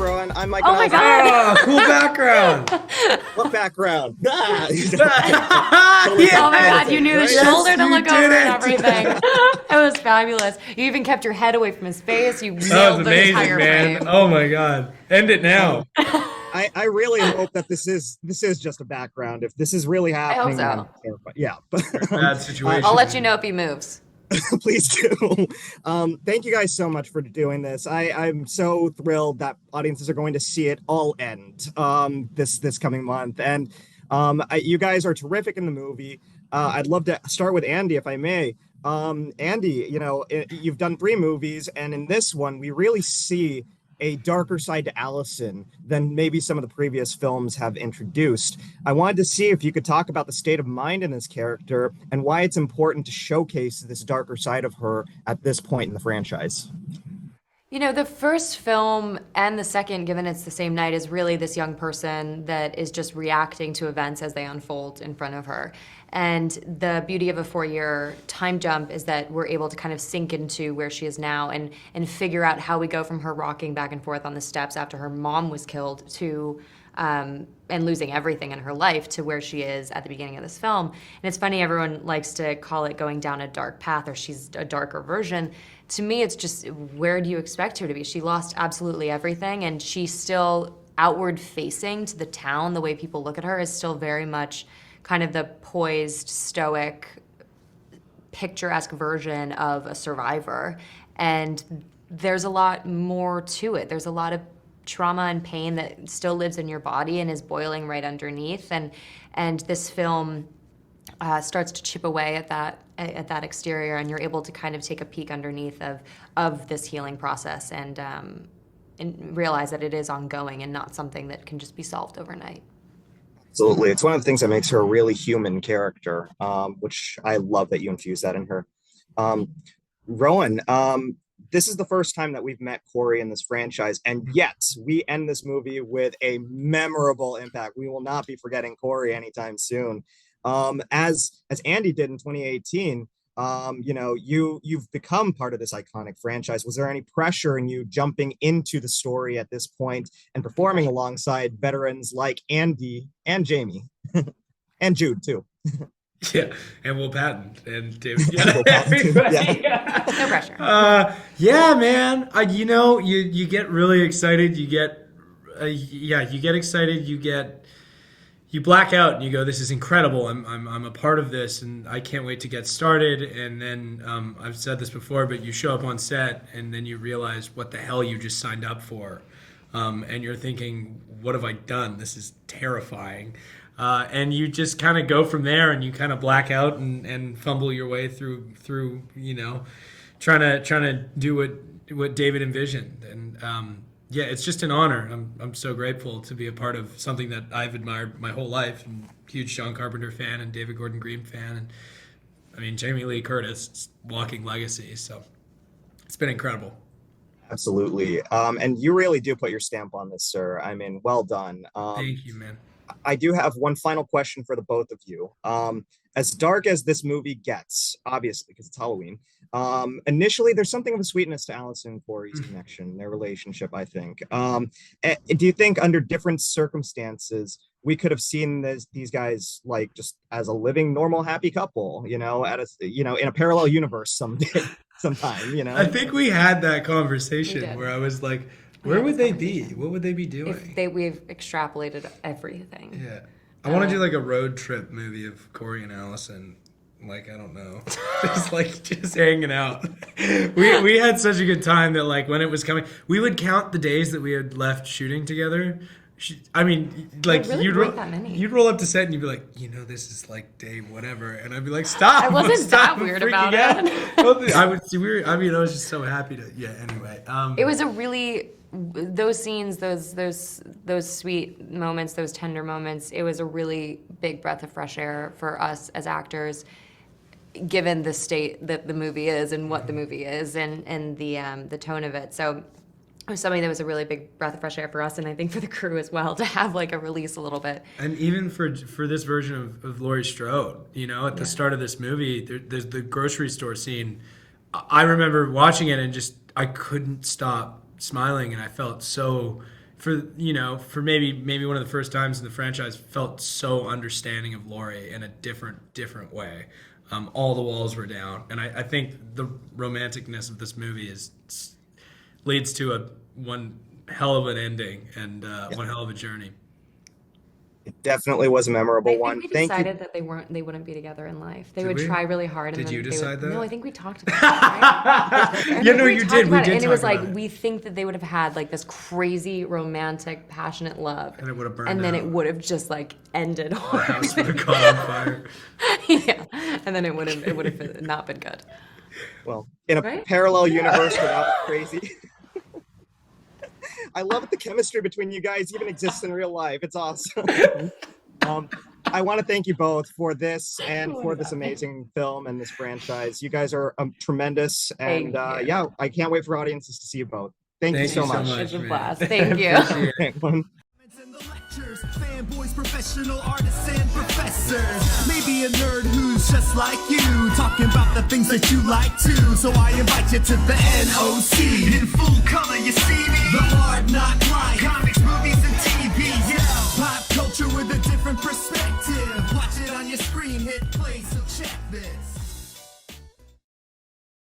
Rohan. I'm Mike. Oh my God. Oh, cool background. What background? Oh my God, you knew his shoulder to look over and everything. It was fabulous. You even kept your head away from his face. You That was nailed the amazing, entire man. frame. Oh my God. End it now. I really hope that this is just a background. If this is really happening, so. I'm terrified. Yeah, but Bad situation. I'll let you know if he moves. please do. Thank you guys so much for doing this. I'm so thrilled that audiences are going to see it all end this coming month. And you guys are terrific in the movie. I'd love to start with Andi, if I may. Andi, you've done 3 movies, and in this one, we really see a darker side to Allyson than maybe some of the previous films have introduced. I wanted to see if you could talk about the state of mind in this character and why it's important to showcase this darker side of her at this point in the franchise. You know, the first film and the second, given it's the same night, is really this young person that is just reacting to events as they unfold in front of her. And the beauty of a 4-year time jump is that we're able to kind of sink into where she is now and figure out how we go from her rocking back and forth on the steps after her mom was killed to and losing everything in her life to where she is at the beginning of this film. And it's funny, everyone likes to call it going down a dark path, or she's a darker version. To me, it's just, where do you expect her to be? She lost absolutely everything, and she's still outward facing to the town. The way people look at her is still very much kind of the poised, stoic, picturesque version of a survivor. And there's a lot more to it. There's a lot of trauma and pain that still lives in your body and is boiling right underneath. And this film starts to chip away at that exterior, and you're able to kind of take a peek underneath of this healing process and realize that it is ongoing and not something that can just be solved overnight. Absolutely. It's one of the things that makes her a really human character, which I love that you infuse that in her. Rohan, this is the first time that we've met Corey in this franchise, and yet we end this movie with a memorable impact. We will not be forgetting Corey anytime soon. As Andi did in 2018, you've become part of this iconic franchise. Was there any pressure in you jumping into the story at this point and performing alongside veterans like Andi and Jamie and Jude too? Yeah, and Will Patton and David. Yeah. Everybody. Yeah. No pressure. Yeah, man. You get really excited. You get excited. You black out and you go, "This is incredible. I'm a part of this, and I can't wait to get started." And then I've said this before, but you show up on set, and then you realize what the hell you just signed up for, and you're thinking, "What have I done? This is terrifying." And you just kind of go from there, and you kind of black out and fumble your way through trying to do what David envisioned. And yeah, it's just an honor. I'm so grateful to be a part of something that I've admired my whole life. I'm a huge John Carpenter fan and David Gordon Green fan, and I mean Jamie Lee Curtis, walking legacy. So it's been incredible. Absolutely. And you really do put your stamp on this, sir. I mean, well done. Thank you, man. I do have one final question for the both of you. As dark as this movie gets, obviously, because it's Halloween, initially there's something of a sweetness to Allyson and Corey's connection, their relationship, I think. Do you think under different circumstances, we could have seen these guys like just as a living, normal, happy couple, in a parallel universe sometime? I think we had that conversation where I was like, where would they be? What would they be doing? We've extrapolated everything. Yeah. I want to do like a road trip movie of Corey and Allyson. Like, I don't know. just hanging out. We had such a good time that like when it was coming, we would count the days that we had left shooting together. I mean, like really you'd roll up to set and you'd be like, this is like day whatever, and I'd be like, stop. I wasn't stop, that weird about it. I was just so happy to. Yeah. Anyway. It was a really. Those scenes, those sweet moments, those tender moments, it was a really big breath of fresh air for us as actors, given the state that the movie is and what the movie is and the tone of it. So it was something that was a really big breath of fresh air for us, and I think for the crew as well, to have like a release a little bit. And even for this version of Laurie Strode, at the start of this movie, there's the grocery store scene. I remember watching it and just I couldn't stop smiling, and I felt so for maybe one of the first times in the franchise, felt so understanding of Laurie in a different way. All the walls were down, and I think the romanticness of this movie leads to one hell of an ending and one hell of a journey. It definitely was a memorable one. I think we Thank decided you. that they wouldn't be together in life. They Did would we? try really hard. And Did then you they decide would, that? No, I think we talked about it. Right? Yeah, no, We you talked did. We about it, did and it talk was like about it. we think that they would have had like this crazy, romantic, passionate love, And it would have burned and then out. it would have just like ended. The house would have caught on fire. Yeah, and then it would have not been good. Well, in a Right? parallel universe without crazy. I love the chemistry between you guys even exists in real life. It's awesome. I want to thank you both for this and for this amazing film and this franchise. You guys are tremendous, and Thank you. yeah, I can't wait for audiences to see you both. Thank you so much. It's a man. blast. Thank you. Appreciate it. In the lectures, fanboys, professional artists, and professors. Maybe a nerd who's just like you, talking about the things that you like too. So I invite you to the NOC. In full color, you see me. The hard knock life.